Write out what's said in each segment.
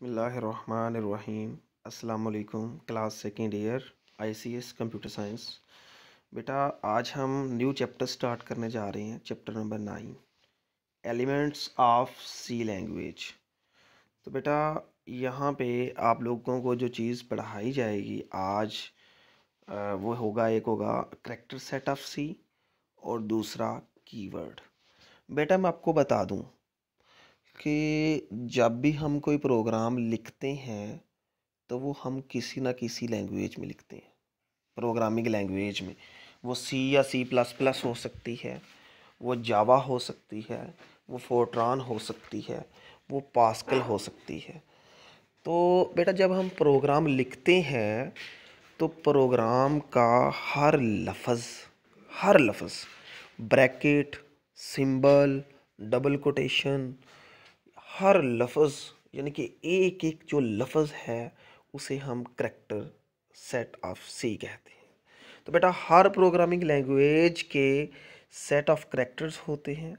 बिस्मिल्लाहिर्रहमानिर्रहीम। अस्सलाम वालेकुम। Class second year ICS computer science. बेटा आज हम न्यू चैप्टर स्टार्ट करने जा रहे हैं, chapter number 9, elements of C language. तो बेटा यहाँ पे आप लोगों को जो चीज़ पढ़ाई जाएगी आज वो होगा, एक होगा करैक्टर सेट ऑफ सी और दूसरा कीवर्ड। बेटा मैं आपको बता दूँ कि जब भी हम कोई प्रोग्राम लिखते हैं तो वो हम किसी ना किसी लैंग्वेज में लिखते हैं, प्रोग्रामिंग लैंग्वेज में। वो सी या C++ हो सकती है, वो जावा हो सकती है, वो फोर्ट्रान हो सकती है, वो पास्कल हो सकती है। तो बेटा जब हम प्रोग्राम लिखते हैं तो प्रोग्राम का हर लफ्ज़ ब्रैकेट, सिंबल, डबल कोटेशन, हर लफ्ज़ यानी कि एक एक जो लफ्ज़ है उसे हम करैक्टर सेट ऑफ सी कहते हैं। तो बेटा हर प्रोग्रामिंग लैंग्वेज के सेट ऑफ करैक्टर्स होते हैं।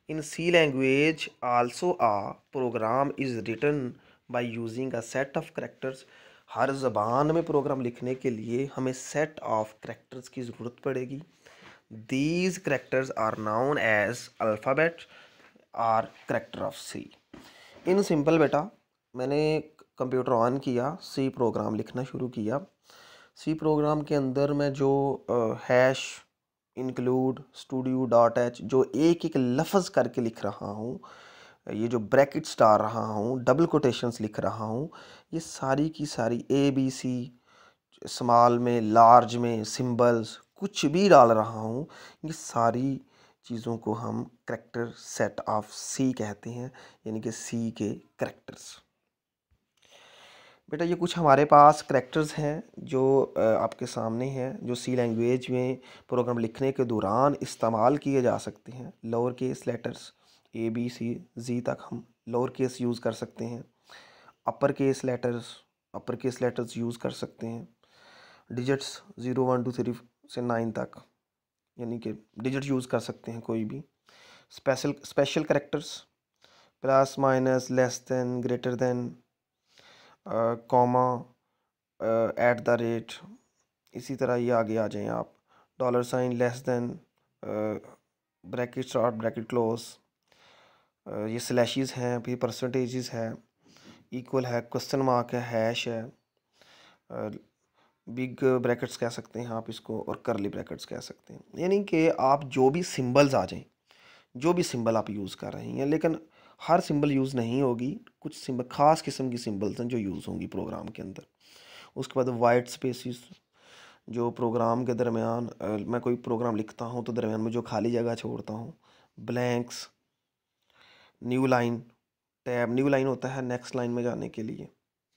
In C language also a program is written by using a set of characters. हर ज़बान में प्रोग्राम लिखने के लिए हमें सेट ऑफ करैक्टर्स की ज़रूरत पड़ेगी। These characters are known as alphabet or character of C. In simple बेटा मैंने कंप्यूटर ऑन किया, सी प्रोग्राम लिखना शुरू किया। सी प्रोग्राम के अंदर मैं जो hash include studio dot H जो एक एक लफ्ज़ करके लिख रहा हूँ, ये जो ब्रैकेट्स डाल रहा हूँ, डबल कोटेशंस लिख रहा हूँ, ये सारी की सारी ABC, स्मॉल में, लार्ज में, सिंबल्स कुछ भी डाल रहा हूँ, ये सारी चीज़ों को हम करैक्टर सेट ऑफ सी कहते हैं, यानी कि सी के करैक्टर्स। बेटा ये कुछ हमारे पास करैक्टर्स हैं जो आपके सामने हैं, जो सी लैंग्वेज में प्रोग्राम लिखने के दौरान इस्तेमाल किए जा सकते हैं। लोअर केस लेटर्स ABC तक हम लोअर केस यूज़ कर सकते हैं। अपर केस लेटर्स यूज़ कर सकते हैं। डिजिट्स 0 1 2 3 से 9 तक यानी कि डिजिट यूज़ कर सकते हैं कोई भी। Special characters plus minus less than greater than comma at the rate, इसी तरह ये आगे आ जाएं आप। $, Less than, bracket start bracket close, ये स्लैशेस हैं, फिर परसेंटेजेस है, इक्वल है, क्वेश्चन मार्क है, हैश है, बिग ब्रैकेट्स कह सकते हैं आप इसको, और करली ब्रैकेट्स कह सकते हैं। यानी कि आप जो भी सिंबल्स आ जाएं, जो भी सिंबल आप यूज़ कर रहे हैं, लेकिन हर सिंबल यूज़ नहीं होगी, कुछ सिंबल ख़ास किस्म की सिंबल्स हैं जो यूज़ होंगी प्रोग्राम के अंदर। उसके बाद वाइट स्पेसिस, जो प्रोग्राम के दरमियान मैं कोई प्रोग्राम लिखता हूँ तो दरमियान में जो खाली जगह छोड़ता हूँ। Blanks, new line, tab. New line होता है नेक्स्ट लाइन में जाने के लिए,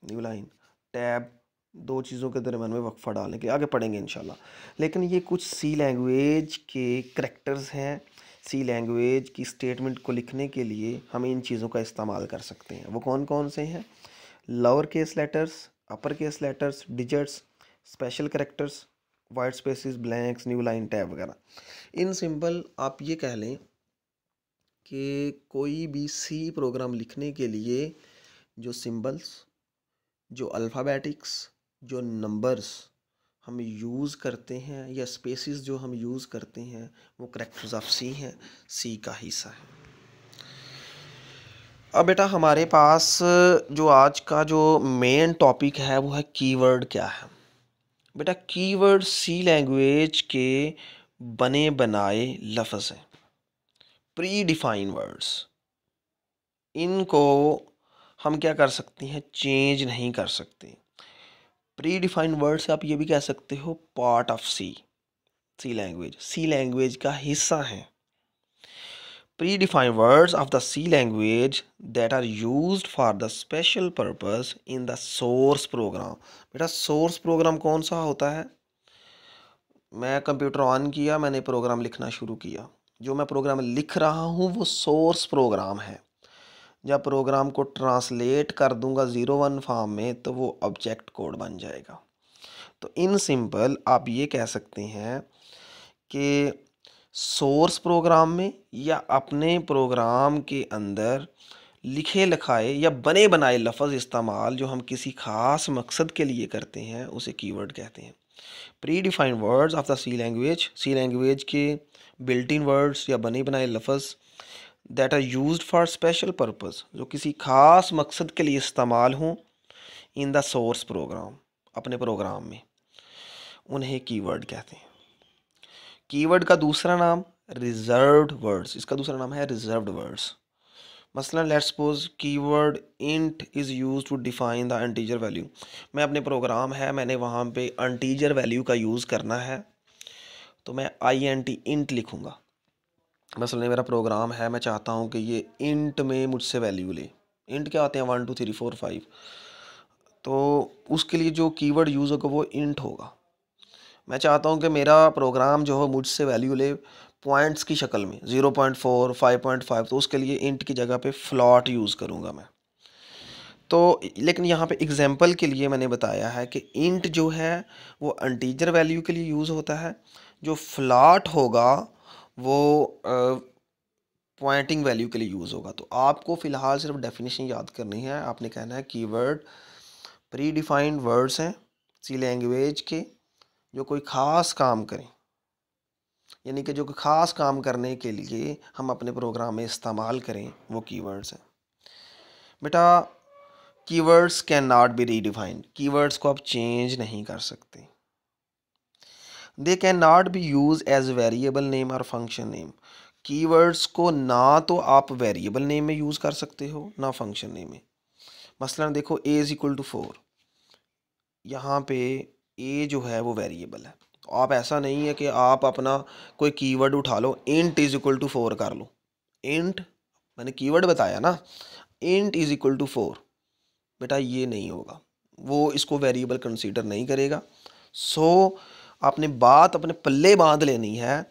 न्यू लाइन, टैब, दो चीज़ों के दरमियान में वक्फा डालने के लिए, आगे पढ़ेंगे इंशाल्लाह। लेकिन ये कुछ सी लैंग्वेज के करैक्टर्स हैं। सी लैंग्वेज की स्टेटमेंट को लिखने के लिए हम इन चीज़ों का इस्तेमाल कर सकते हैं। वो कौन कौन से हैं? Lower case letters, upper case letters, digits, special characters, white spaces, blanks, new line, tab वगैरह। इन सिंपल आप ये कह लें कि कोई भी सी प्रोग्राम लिखने के लिए जो सिंबल्स, जो अल्फ़ाबेटिक्स, जो नंबर्स हम यूज़ करते हैं या स्पेसिस जो हम यूज़ करते हैं वो करैक्टर्स ऑफ सी हैं, सी का हिस्सा है। अब बेटा हमारे पास जो आज का जो मेन टॉपिक है वो है कीवर्ड क्या है। बेटा कीवर्ड सी लैंग्वेज के बने बनाए लफ्ज़ हैं, प्री डिफाइन वर्ड्स। इनको हम क्या कर सकते हैं, चेंज नहीं कर सकते। प्री डिफाइन वर्ड से आप ये भी कह सकते हो पार्ट ऑफ सी लैंग्वेज का हिस्सा है। Pre define words of the C language that are used for the special purpose in the source program. बेटा सोर्स प्रोग्राम कौन सा होता है? मैं कंप्यूटर ऑन किया, मैंने प्रोग्राम लिखना शुरू किया, जो मैं प्रोग्राम लिख रहा हूँ वो सोर्स प्रोग्राम है। जब प्रोग्राम को ट्रांसलेट कर दूंगा 01 फॉर्म में तो वो ऑब्जेक्ट कोड बन जाएगा। तो इन सिंपल आप ये कह सकते हैं कि सोर्स प्रोग्राम में या अपने प्रोग्राम के अंदर लिखे लिखाए या बने बनाए लफ्ज़ इस्तेमाल जो हम किसी ख़ास मकसद के लिए करते हैं उसे कीवर्ड कहते हैं। Pre defined words of the C language के बिल्ट इन वर्ड्स या बने बनाए लफ्ज़ that are used for special purpose, जो किसी ख़ास मकसद के लिए इस्तेमाल हों इन द सोर्स प्रोग्राम, अपने प्रोग्राम में, उन्हें कीवर्ड कहते हैं। कीवर्ड का दूसरा नाम रिजर्व्ड वर्ड्स, इसका दूसरा नाम है रिजर्व्ड वर्ड्स। मसलन let's suppose keyword int is use to define the integer value. मैं अपने प्रोग्राम है, मैंने वहाँ पे इंटीजर वैल्यू का यूज़ करना है, तो मैं इंट लिखूँगा। मसलन मेरा प्रोग्राम है, मैं चाहता हूँ कि ये इंट में मुझसे वैल्यू ले। इंट क्या होते हैं? 1 2 3 4 5। तो उसके लिए जो कीवर्ड यूज़ होगा वो इंट होगा। मैं चाहता हूँ कि मेरा प्रोग्राम जो हो मुझसे वैल्यू ले पॉइंट्स की शक्ल में, 0.4 5.5, तो उसके लिए इंट की जगह पे फ्लॉट यूज़ करूँगा मैं। तो लेकिन यहाँ पे एग्जांपल के लिए मैंने बताया है कि इंट जो है वो इंटीजर वैल्यू के लिए यूज़ होता है, जो फ्लॉट होगा वो पॉइंटिंग वैल्यू के लिए यूज़ होगा। तो आपको फ़िलहाल सिर्फ डेफिनेशन याद करनी है। आपने कहना है कीवर्ड प्री डिफाइंड वर्ड्स हैं सी लैंग्वेज के जो कोई ख़ास काम करें, यानी कि जो कोई ख़ास काम करने के लिए हम अपने प्रोग्राम में इस्तेमाल करें, वो कीवर्ड्स हैं। बेटा keywords can not be redefined, keywords को आप चेंज नहीं कर सकते। They can not be use as variable name और फंक्शन नेम, कीवर्ड्स को ना तो आप वेरिएबल नेम में यूज़ कर सकते हो ना फंक्शन नेम में। मसलन देखो a इज़ इक्वल टू 4, यहाँ पे a जो है वो वेरिएबल है, तो आप ऐसा नहीं है कि आप अपना कोई कीवर्ड उठा लो इंट इज़ इक्वल टू 4 कर लो। इंट मैंने कीवर्ड बताया ना, इंट इज़ इक्वल टू 4, बेटा ये नहीं होगा, वो इसको वेरिएबल कंसीडर नहीं करेगा। सो आपने बात अपने पल्ले बांध लेनी है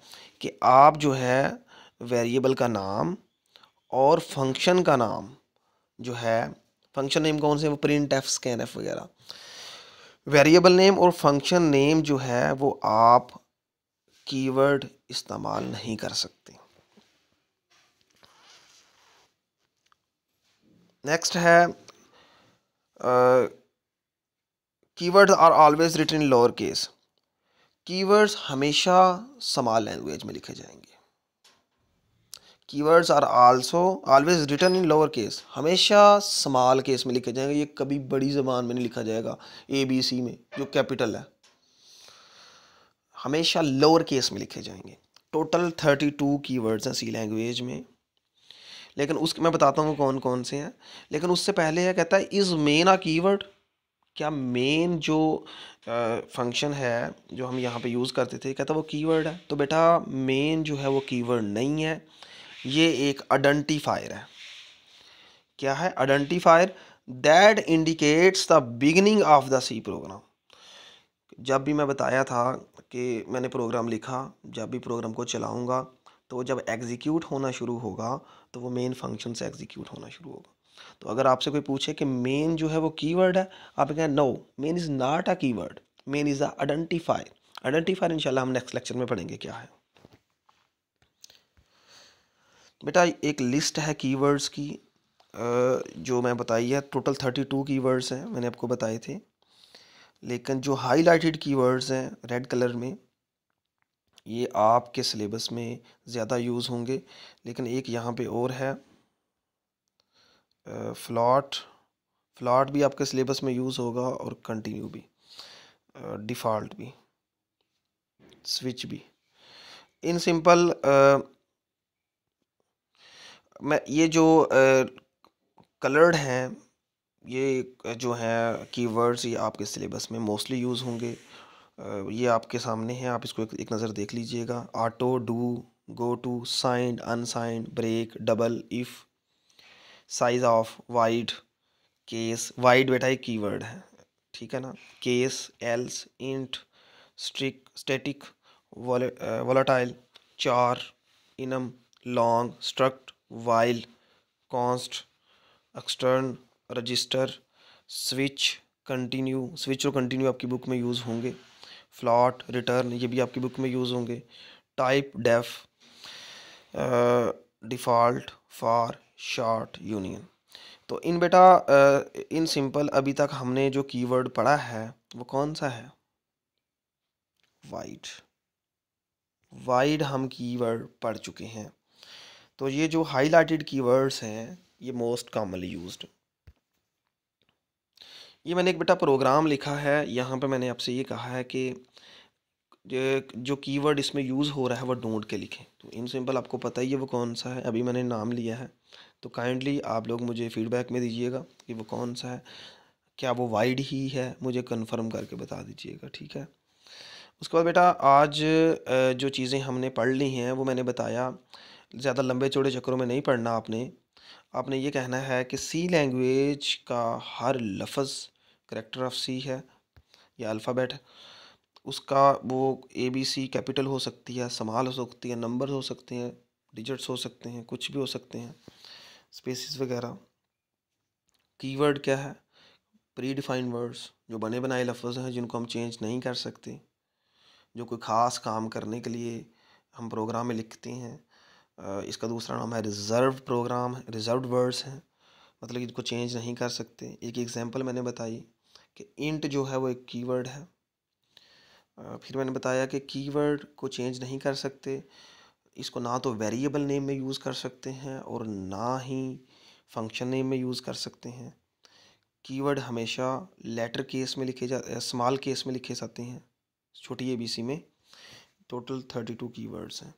कि आप जो है वेरिएबल का नाम और फंक्शन का नाम जो है, फंक्शन नेम कौन से, वो प्रिंट एफ स्कैन एफ वगैरह, वेरिएबल नेम और फंक्शन नेम जो है वो आप कीवर्ड इस्तेमाल नहीं कर सकते। नेक्स्ट है keywords are always written in lower case, keywords हमेशा स्मॉल लैंग्वेज में लिखे जाएंगे। Keywords are also always written in lower case, हमेशा स्मॉल केस में लिखे जाएंगे, ये कभी बड़ी ज़बान में नहीं लिखा जाएगा ABC में जो कैपिटल है, हमेशा लोअर केस में लिखे जाएंगे। टोटल 32 कीवर्ड्स हैं सी लैंग्वेज में, लेकिन उसके मैं बताता हूँ कौन कौन से हैं। लेकिन उससे पहले है कहता है इज़ मेन अ कीवर्ड, क्या मेन जो फंक्शन है जो हम यहाँ पे यूज़ करते थे, कहता है वो कीवर्ड है। तो बेटा मेन जो है वो कीवर्ड नहीं है, ये एक आइडेंटिफायर है। क्या है? Identifier that indicates the beginning of the C program. जब भी मैं बताया था कि मैंने प्रोग्राम लिखा, जब भी प्रोग्राम को चलाऊंगा तो जब एग्जीक्यूट होना शुरू होगा तो वो मेन फंक्शन से एग्जीक्यूट होना शुरू होगा। तो अगर आपसे कोई पूछे कि मेन जो है वो कीवर्ड है, आप कहें no, main is not a keyword, main is a identifier. Identifier इंशाल्लाह हम नेक्स्ट लेक्चर में पढ़ेंगे क्या है। बेटा एक लिस्ट है कीवर्ड्स की जो मैं बताई है, टोटल 32 कीवर्ड्स हैं मैंने आपको बताए थे, लेकिन जो हाईलाइटेड कीवर्ड्स हैं रेड कलर में, ये आपके सिलेबस में ज़्यादा यूज़ होंगे। लेकिन एक यहाँ पे और है फ्लॉट, फ्लॉट भी आपके सिलेबस में यूज़ होगा और कंटिन्यू भी, डिफ़ॉल्ट भी, स्विच भी। इन सिंपल मैं ये जो कलर्ड हैं, ये जो है कीवर्ड्स, ये आपके सिलेबस में मोस्टली यूज़ होंगे। ये आपके सामने है, आप इसको एक नज़र देख लीजिएगा। Auto, do, goto, signed, unsigned, break, double, if, sizeof, void, case. Void बेटा एक कीवर्ड है, ठीक है ना। Case, else, int, static, volatile, char, enum, long, struct, while, const, extern, register, switch, continue. Switch और continue आपकी book में use होंगे। फ्लॉट, रिटर्न, ये भी आपकी बुक में यूज़ होंगे। Typedef, default, for, short, union. तो इन बेटा इन सिंपल अभी तक हमने जो कीवर्ड पढ़ा है वो कौन सा है? वाइड। वाइड हम कीवर्ड पढ़ चुके हैं। तो ये जो हाईलाइटेड कीवर्ड्स हैं ये मोस्ट कॉमनली यूज्ड। ये मैंने एक बेटा प्रोग्राम लिखा है, यहाँ पे मैंने आपसे ये कहा है कि जो कीवर्ड इसमें यूज़ हो रहा है वो ढूंढ के लिखें। तो इन सिंपल आपको पता ही है वो कौन सा है, अभी मैंने नाम लिया है। तो काइंडली आप लोग मुझे फीडबैक में दीजिएगा कि वो कौन सा है। क्या वो वाइड ही है, मुझे कंफर्म करके बता दीजिएगा, ठीक है। उसके बाद बेटा आज जो चीज़ें हमने पढ़ ली हैं वो मैंने बताया, ज़्यादा लंबे चौड़े चक्करों में नहीं पढ़ना आपने। आपने ये कहना है कि सी लैंग्वेज का हर लफ्ज़ करैक्टर ऑफ सी है या अल्फ़ाबेट है। उसका वो ABC कैपिटल हो सकती है, स्मॉल हो सकती है, नंबर हो सकते हैं, डिजिट्स हो सकते हैं, कुछ भी हो सकते हैं, स्पेसिस वगैरह। कीवर्ड क्या है? प्री डिफाइंड वर्ड्स, जो बने बनाए लफ्ज़ हैं जिनको हम चेंज नहीं कर सकते, जो कोई ख़ास काम करने के लिए हम प्रोग्राम में लिखते हैं। इसका दूसरा नाम है रिज़र्व्ड प्रोग्राम, रिज़र्व्ड वर्ड्स हैं, मतलब कि इनको चेंज नहीं कर सकते। एक एग्जांपल मैंने बताई कि इंट जो है वो एक कीवर्ड है। फिर मैंने बताया कि कीवर्ड को चेंज नहीं कर सकते, इसको ना तो वेरिएबल नेम में यूज़ कर सकते हैं और ना ही फंक्शन नेम में यूज़ कर सकते हैं। कीवर्ड हमेशा लेटर केस में लिखे स्मॉल केस में लिखे जाते हैं, छोटी ABC में। टोटल 32 कीवर्ड्स हैं।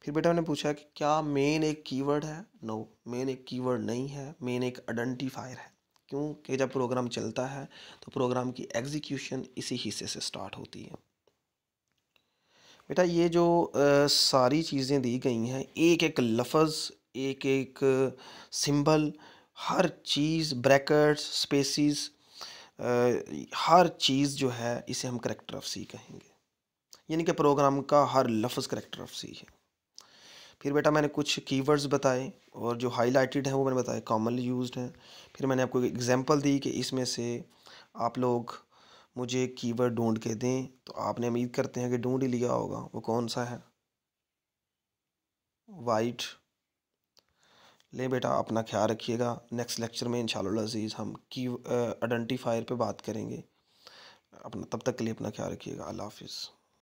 फिर बेटा मैंने पूछा कि क्या मेन एक कीवर्ड है? नो, मेन एक कीवर्ड नहीं है, मेन एक आइडेंटिफायर है। क्योंकि जब प्रोग्राम चलता है तो प्रोग्राम की एग्जीक्यूशन इसी हिस्से से स्टार्ट होती है। बेटा ये जो सारी चीज़ें दी गई हैं, एक एक लफ्ज़, एक एक सिंबल, हर चीज़, ब्रैकेट्स, स्पेसिस, हर चीज़ जो है इसे हम करैक्टर ऑफ सी कहेंगे। यानी कि प्रोग्राम का हर लफ्ज़ करैक्टर ऑफ सी है। फिर बेटा मैंने कुछ कीवर्ड्स बताए और जो हाईलाइटेड हैं वो मैंने बताया कॉमनली यूज्ड हैं। फिर मैंने आपको एक एग्जांपल दी कि इसमें से आप लोग मुझे कीवर्ड ढूंढ के दें, तो आपने उम्मीद करते हैं कि ढूंढ ही लिया होगा। वो कौन सा है? वाइट। ले बेटा अपना ख्याल रखिएगा। नेक्स्ट लेक्चर में इंशाअल्लाह अज़ीज़ हम की आइडेंटिफायर पे बात करेंगे। अपना तब तक के लिए अपना ख्याल रखिएगा। अल्लाह हाफिज़।